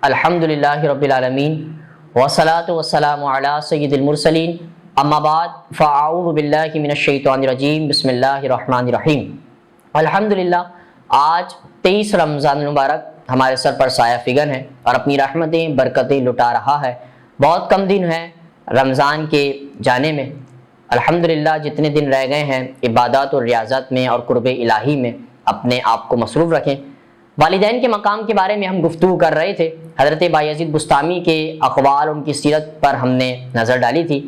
الحمدللہ رب العالمین والصلاة والسلام علی سید المرسلین اما بعد فاعوذ باللہ من الشیطان الرجیم بسم اللہ الرحمن الرحیم۔ الحمدللہ آج 23 رمضان المبارک ہمارے سر پر سایہ فگن ہے اور اپنی رحمتیں برکتیں لٹا رہا ہے۔ بہت کم دن ہیں رمضان کے جانے میں، الحمدللہ جتنے دن رہ گئے ہیں عبادات اور ریاضت میں اور قرب الہی میں اپنے آپ کو مصروف رکھیں۔ والدین کے مقام کے بارے میں ہم گفتگو کر رہے تھے، حضرت بایزید بستامی کے اقوال ان کی سیرت پر ہم نے نظر ڈالی تھی،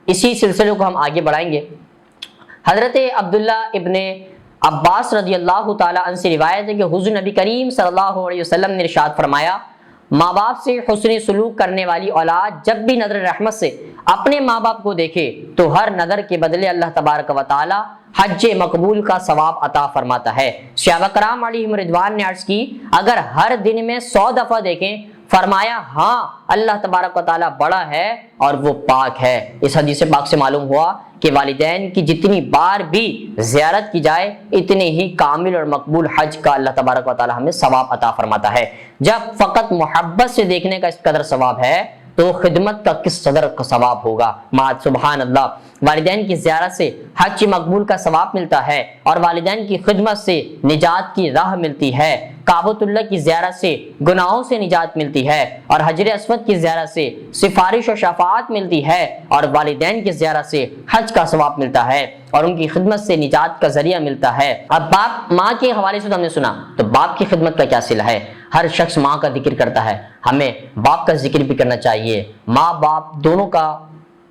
اسی سلسلے کو ہم آگے بڑھائیں گے۔ حضرت عبداللہ ابن عباس رضی اللہ تعالیٰ عنہ سے روایت ہے کہ حضور نبی کریم صلی اللہ علیہ وسلم نے ارشاد فرمایا، ماں باپ سے حسن سلوک کرنے والی اولاد جب بھی نظر رحمت سے اپنے ماں باپ کو دیکھے تو ہر نظر کے بدلے اللہ تبارک و تعالی حج مقبول کا ثواب عطا فرماتا ہے۔ صحابہ کرام علیہم رضوان نے عرض کی، اگر ہر دن میں 100 دفعہ دیکھیں، فرمایا ہاں اللہ تبارک و تعالی بڑا ہے اور وہ پاک ہے۔ اس حدیث پاک سے معلوم ہوا کہ والدین کی جتنی بار بھی زیارت کی جائے اتنے ہی کامل اور مقبول حج کا اللہ تبارک و تعالی ہمیں ثواب عطا فرماتا ہے۔ جب فقط محبت سے دیکھنے کا اس قدر ثواب ہے تو خدمت کا کس قدر کا ثواب ہوگا۔ سبحان اللہ، والدین کی زیارت سے حج مقبول کا ثواب ملتا ہے اور والدین کی خدمت سے نجات کی راہ ملتی ہے۔ کعبۃ اللہ کی زیارت سے گناہوں سے نجات ملتی ہے اور حجر اسود کی زیارت سے سفارش و شفاعت ملتی ہے اور والدین کی زیارت سے حج کا ثواب ملتا ہے اور ان کی خدمت سے نجات کا ذریعہ ملتا ہے۔ اب باپ ماں کے حوالے سے ہم نے سنا تو باپ کی خدمت کا کیا صلہ ہے؟ ہر شخص ماں کا ذکر کرتا ہے، ہمیں باپ کا ذکر بھی کرنا چاہیے۔ ماں باپ دونوں کا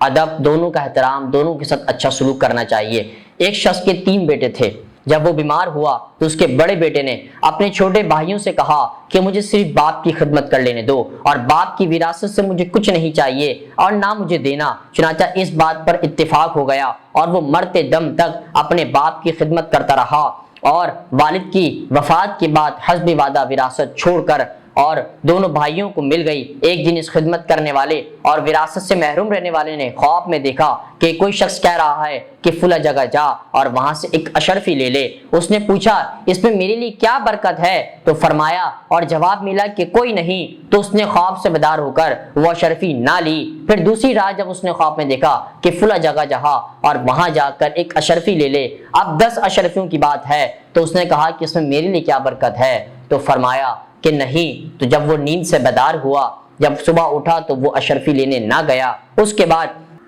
ادب، دونوں کا احترام، دونوں کے ساتھ اچھا سلوک کرنا چاہیے۔ ایک شخص کے 3 بیٹے تھے، جب وہ بیمار ہوا تو اس کے بڑے بیٹے نے اپنے چھوٹے بھائیوں سے کہا کہ مجھے صرف باپ کی خدمت کر لینے دو اور باپ کی وراثت سے مجھے کچھ نہیں چاہیے اور نہ مجھے دینا۔ چنانچہ اس بات پر اتفاق ہو گیا اور وہ مرتے دم تک اپنے باپ کی خدمت کرتا رہا اور والد کی وفات کے بعد حسب وعدہ وراثت چھوڑ کر اور دونوں بھائیوں کو مل گئی۔ ایک دن اس خدمت کرنے والے اور وراثت سے محروم رہنے والے نے خواب میں دیکھا کہ کوئی شخص کہہ رہا ہے کہ فلاں جگہ جا اور وہاں سے ایک اشرفی لے لے۔ اس نے پوچھا اس میں میرے لیے کیا برکت ہے؟ تو فرمایا اور جواب ملا کہ کوئی نہیں۔ تو اس نے خواب سے بیدار ہو کر وہ اشرفی نہ لی۔ پھر دوسری رات جب اس نے خواب میں دیکھا کہ فلاں جگہ جہاں اور وہاں جا کر ایک اشرفی لے لے، اب 10 اشرفیوں کی بات ہے۔ تو اس نے کہا کہ اس میں میرے لیے کیا برکت ہے؟ تو فرمایا کہ نہیں۔ تو جب وہ نیند سے بیدار ہوا، جب صبح اٹھا تو وہ اشرفی لینے نہ گیا۔ اس کے بعد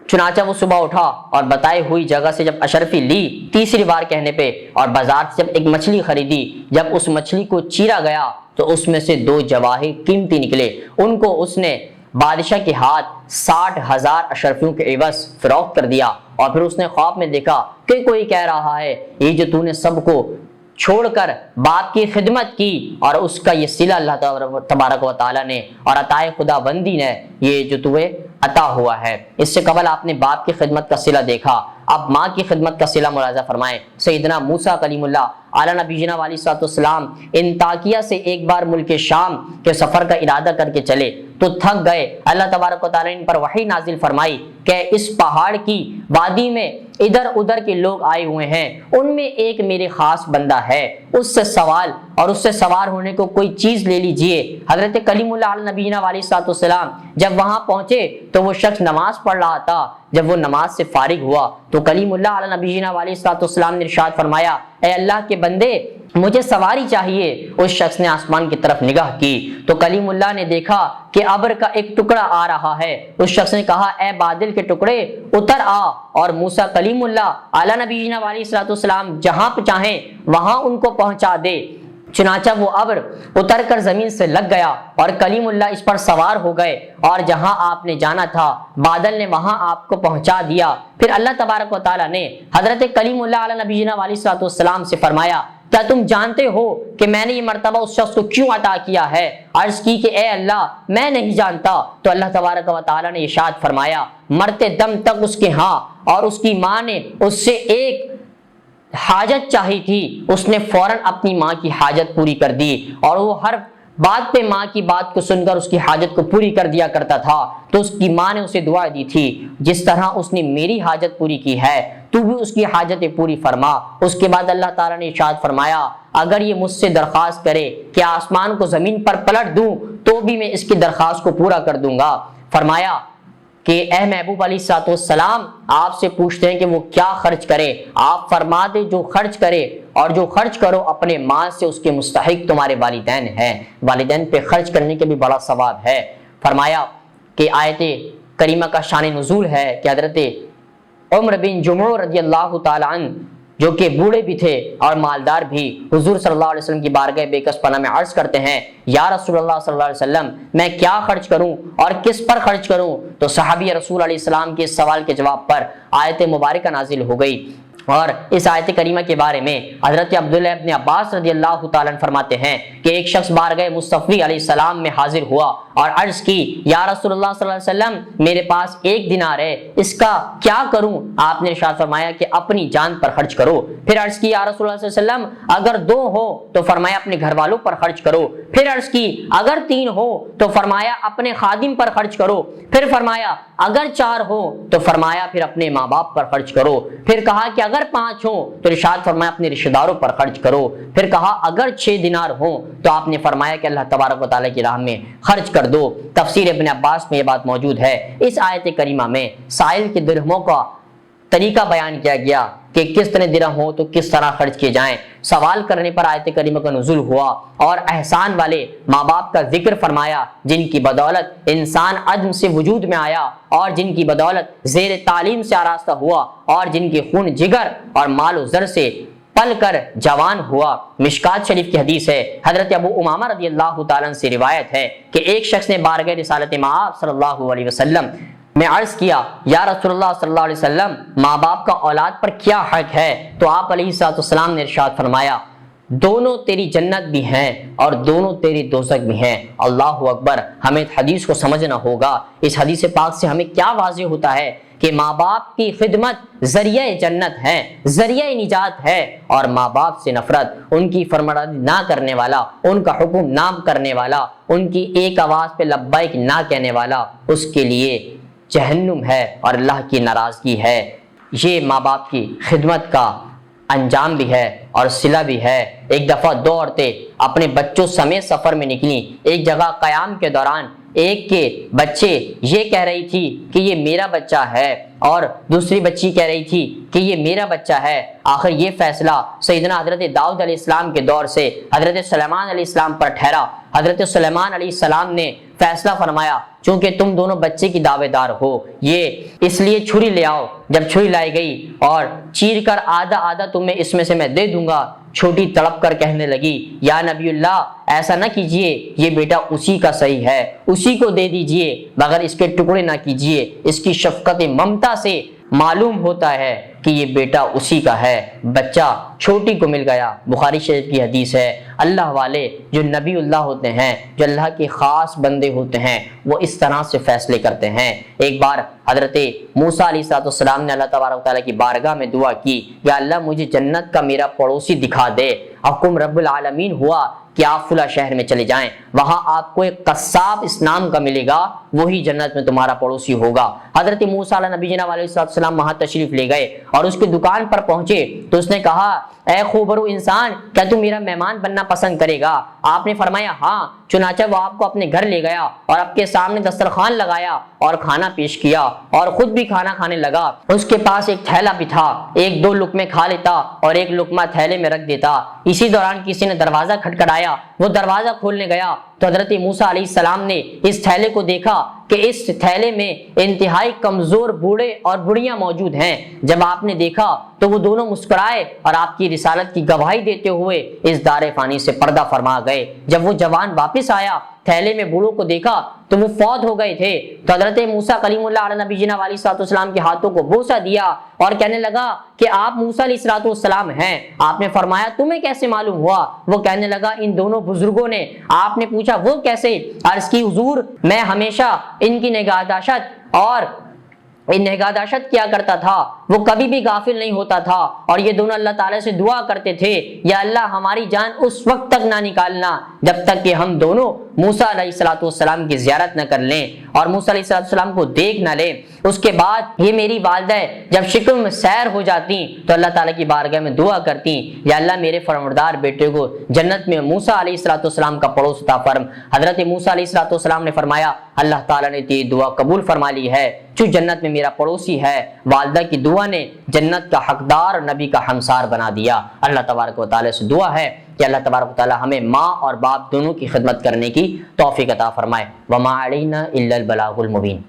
چنانچہ وہ صبح اٹھا اور بتائی ہوئی جگہ سے جب اشرفی لی، تیسری بار کہنے پہ، اور بازار سے جب ایک مچھلی خریدی، جب اس مچھلی کو چیرا گیا تو اس میں سے 2 جواہر قیمتی نکلے۔ ان کو اس نے بادشاہ کے ہاتھ 60,000 اشرفیوں کے عوض فروخت کر دیا۔ اور پھر اس نے خواب میں دیکھا کہ کوئی کہہ رہا ہے یہ جو تو نے سب کو چھوڑ کر باپ کی خدمت کی اور اس کا یہ صلہ اللہ تبارک و تعالیٰ نے اور عطائے خدا بندی نے یہ جو تمہیں عطا ہوا ہے۔ اس سے قبل آپ نے باپ کی خدمت کا صلہ دیکھا، اب ماں کی خدمت کا صلہ ملاحظہ فرمائیں۔ سیدنا موسیٰ کلیم اللہ علیہ نبینا علیہ السلام انطاکیہ سے ایک بار ملک شام کے سفر کا ارادہ کر کے چلے تو تھک گئے۔ اللہ تبارک و تعالیٰ نے ان پر وحی نازل فرمائی کہ اس پہاڑ کی وادی میں ادھر ادھر کے لوگ آئے ہوئے ہیں، ان میں ایک میرے خاص بندہ ہے، اس سے سوال اور اس سے سوار ہونے کو کوئی چیز لے لیجئے۔ حضرت کلیم اللہ علیہ نبینا علیہ السلام جب وہاں پہنچے تو وہ شخص نماز پڑھ رہا تھا۔ جب وہ نماز سے فارغ ہوا تو کلیم اللہ علیہ نبینا علیہ السلام نے ارشاد فرمایا، اے اللہ کے بندے مجھے سواری چاہیے۔ اس شخص نے آسمان کی طرف نگاہ کی تو کلیم اللہ نے دیکھا کہ ابر کا ایک ٹکڑا آ رہا ہے۔ اس شخص نے کہا اے بادل کے ٹکڑے اتر آ اور موسیٰ کلیم اللہ علیہ نبینا علیہ السلام جہاں پہ چاہیں وہاں ان کو پہنچا دے۔ چنانچہ وہ ابر اتر کر زمین سے لگ گیا اور کلیم اللہ اس پر سوار ہو گئے اور جہاں آپ نے جانا تھا بادل نے وہاں آپ کو پہنچا دیا۔ پھر اللہ تبارک و تعالیٰ نے حضرت کلیم اللہ علیہ نبینا علیہ السلام سے فرمایا کیا تم جانتے ہو کہ میں نے یہ مرتبہ اس شخص کو کیوں عطا کیا ہے؟ عرض کی کہ اے اللہ میں نہیں جانتا۔ تو اللہ تبارک و تعالیٰ نے ارشاد فرمایا مرتے دم تک اس کے ہاں اور اس کی ماں نے اس سے ایک حاجت چاہی تھی، اس نے فوراً اپنی ماں کی حاجت پوری کر دی اور وہ ہر بات پہ ماں کی بات کو سن کر اس کی حاجت کو پوری کر دیا کرتا تھا۔ تو اس کی ماں نے اسے دعا دی تھی جس طرح اس نے میری حاجت پوری کی ہے تو بھی اس کی حاجتیں پوری فرما۔ اس کے بعد اللہ تعالیٰ نے ارشاد فرمایا اگر یہ مجھ سے درخواست کرے کہ آسمان کو زمین پر پلٹ دوں تو بھی میں اس کی درخواست کو پورا کر دوں گا۔ فرمایا کہ اے محبوب علیہ الصلوۃ والسلام آپ سے پوچھتے ہیں کہ وہ کیا خرچ کرے، آپ فرما دے جو خرچ کرے، اور جو خرچ کرو اپنے مال سے اس کے مستحق تمہارے والدین ہیں، والدین پہ خرچ کرنے کے بھی بڑا ثواب ہے۔ فرمایا کہ آیت کریمہ کا شان نزول ہے کہ حضرت عمر بن جمعہ رضی اللہ تعالی عنہ جو کہ بوڑھے بھی تھے اور مالدار بھی، حضور صلی اللہ علیہ وسلم کی بارگاہ بے کس پناہ میں عرض کرتے ہیں یا رسول اللہ صلی اللہ علیہ وسلم میں کیا خرچ کروں اور کس پر خرچ کروں؟ تو صحابی رسول علیہ السلام کے اس سوال کے جواب پر آیت مبارکہ نازل ہو گئی، اور اس آیت کریمہ کے بارے میں حضرت عبداللہ ابن عباس رضی اللہ تعالیٰ عنہ فرماتے ہیں کہ ایک شخص بارگاہ مصطفی علیہ السلام میں حاضر ہوا اور عرض کی یا رسول اللہ صلی اللہ علیہ وسلم میرے پاس 1 دینار ہے، اس کا کیا کروں؟ آپ نے ارشاد فرمایا کہ اپنی جان پر خرچ کرو۔ پھر عرض کی یا رسول اللہ صلی اللہ علیہ وسلم اگر 2 ہو تو فرمایا اپنے گھر والوں پر خرچ کرو۔ پھر عرض کی اگر 3 ہو تو فرمایا اپنے خادم پر خرچ کرو۔ پھر فرمایا اگر 4 ہو تو فرمایا پھر اپنے ماں باپ پر خرچ کرو۔ پھر کہا کہ اگر 5 ہو تو ارشاد فرمایا اپنے رشتہ داروں پر خرچ کرو۔ پھر کہا اگر 6 دینار ہو تو آپ نے فرمایا کہ اللہ تبارک و تعالیٰ کی راہ میں خرچ کر دو۔ تفسیر ابن عباس میں یہ بات موجود ہے۔ اس آیت کریمہ میں سائل کے درہموں کا طریقہ بیان کیا گیا کہ کس طرح درہم ہو تو کس طرح خرچ کیے جائیں۔ سوال کرنے پر آیت کریمہ کا نزول ہوا اور احسان والے ماں باپ کا ذکر فرمایا جن کی بدولت انسان عدم سے وجود میں آیا اور جن کی بدولت زیر تعلیم سے آراستہ ہوا اور جن کے خون جگر اور مال و زر سے پل کر جوان ہوا۔ مشکات شریف کی حدیث ہے، حضرت ابو امامہ رضی اللہ تعالیٰ عنہ سے روایت ہے کہ ایک شخص نے بارگاہ رسالت مآب صلی اللہ علیہ وسلم میں عرض کیا یا رسول اللہ صلی اللہ علیہ وسلم ماں باپ کا اولاد پر کیا حق ہے؟ تو آپ علیہ الصلوۃ والسلام نے ارشاد فرمایا دونوں تیری جنت بھی ہیں اور دونوں تیری دوزخ بھی ہیں۔ اللہ اکبر۔ ہمیں حدیث کو سمجھنا ہوگا۔ اس حدیث پاک سے ہمیں کیا واضح ہوتا ہے کہ ماں باپ کی خدمت ذریعہ جنت ہے، ذریعہ نجات ہے، اور ماں باپ سے نفرت، ان کی فرمانبرداری نہ کرنے والا، ان کا حکم نہ کرنے والا، ان کی ایک آواز پہ لبیک نہ کہنے والا، اس کے لیے جہنم ہے اور اللہ کی ناراضگی ہے۔ یہ ماں باپ کی خدمت کا انجام بھی ہے اور صلہ بھی ہے۔ ایک دفعہ 2 عورتیں اپنے بچوں سمیت سفر میں نکلیں۔ ایک جگہ قیام کے دوران ایک کے بچے یہ کہہ رہی تھی کہ یہ میرا بچہ ہے اور دوسری بچی کہہ رہی تھی کہ یہ میرا بچہ ہے۔ آخر یہ فیصلہ سیدنا حضرت داؤد علیہ السلام کے دور سے حضرت سلیمان علیہ السلام پر ٹھہرا۔ حضرت سلیمان علیہ السلام نے فیصلہ فرمایا چونکہ تم دونوں بچے کی دعوے دار ہو، یہ اس لیے چھری لے آؤ۔ جب چھری لائی گئی اور چیر کر آدھا آدھا تمہیں اس میں سے میں دے دوں گا، چھوٹی تڑپ کر کہنے لگی یا نبی اللہ ایسا نہ کیجئے، یہ بیٹا اسی کا صحیح ہے، اسی کو دے دیجئے، مگر اس کے ٹکڑے نہ کیجئے۔ اس کی شفقت ممتا سے معلوم ہوتا ہے کہ یہ بیٹا اسی کا ہے۔ بچہ چھوٹی کو مل گیا۔ بخاری شریف کی حدیث ہے۔ اللہ والے جو نبی اللہ ہوتے ہیں، جو اللہ کے خاص بندے ہوتے ہیں، وہ اس طرح سے فیصلے کرتے ہیں۔ ایک بار حضرت موسیٰ علیہ السلام نے اللہ تبارک و تعالیٰ کی بارگاہ میں دعا کی یا اللہ مجھے جنت کا میرا پڑوسی دکھا دے۔ حکم رب العالمین ہوا کہ آپ فلاں شہر میں چلے جائیں، وہاں آپ کو ایک قصاب اس نام کا ملے گا، وہی جنت میں تمہارا پڑوسی ہوگا۔ حضرت موسیٰ علیہ نبی جناب علیہ السلام وہاں تشریف لے گئے اور اس کی دکان پر پہنچے تو اس نے کہا اے خوبرو انسان کیا تم میرا مہمان بننا پسند کرے گا؟ آپ نے فرمایا ہاں۔ چنانچہ وہ آپ کو اپنے گھر لے گیا اور آپ کے سامنے دسترخوان لگایا اور کھانا پیش کیا اور خود بھی کھانا کھانے لگا۔ اس کے پاس ایک تھیلا بھی تھا، 1-2 لقمے کھا لیتا اور 1 لقمہ تھیلے میں رکھ دیتا۔ اسی دوران کسی نے دروازہ کھٹکھٹایا، وہ دروازہ کھولنے گیا تو حضرت موسیٰ علیہ السلام نے اس تھیلے کو دیکھا کہ اس تھیلے میں انتہائی کمزور بوڑھے اور بڑھیاں موجود ہیں۔ جب آپ نے دیکھا تو وہ دونوں مسکرائے اور آپ کی رسالت کی گواہی دیتے ہوئے اس دار فانی سے پردہ فرما گئے۔ جب وہ جوان واپس آیا، تھیلے میں بوڑھوں کو دیکھا تو وہ فوت ہو گئے تھے۔ تو حضرت موسیٰ کلیم اللہ علیہ نبی جناب علیہ السلام کے ہاتھوں کو بوسہ دیا اور کہنے لگا کہ آپ موسیٰ علیہ السلام ہیں۔ آپ نے فرمایا تمہیں کیسے معلوم ہوا؟ وہ کہنے لگا ان دونوں بزرگوں نے۔ آپ نے پوچھا وہ کیسے؟ عرض کی حضور میں ہمیشہ ان کی نگہداشت کیا کرتا تھا وہ کبھی بھی غافل نہیں ہوتا تھا، اور یہ دونوں اللہ تعالیٰ سے دعا کرتے تھے یا اللہ ہماری جان اس وقت تک نہ نکالنا جب تک کہ ہم دونوں موسیٰ علیہ السلام کی زیارت نہ کر لیں اور موسیٰ علیہ السلام کو دیکھ نہ لیں۔ اس کے بعد یہ میری والدہ جب شکم میں سیر ہو جاتی تو اللہ تعالیٰ کی بارگاہ میں دعا کرتی، یا اللہ میرے فرمانبردار بیٹے کو جنت میں موسیٰ علیہ السلام کا پڑوس عطا فرم۔ حضرت موسیٰ علیہ السلام نے فرمایا اللہ تعالیٰ نے یہ دعا قبول فرما لی ہے، جو جنت میں میرا پڑوسی ہے۔ والدہ کی دعا نے جنت کا حقدار اور نبی کا ہمسار بنا دیا۔ اللہ تبارک و تعالیٰ سے دعا ہے کہ اللہ تبارک و تعالیٰ ہمیں ماں اور باپ دونوں کی خدمت کرنے کی توفیق عطا فرمائے۔ وما علینا الا البلاغ المبین۔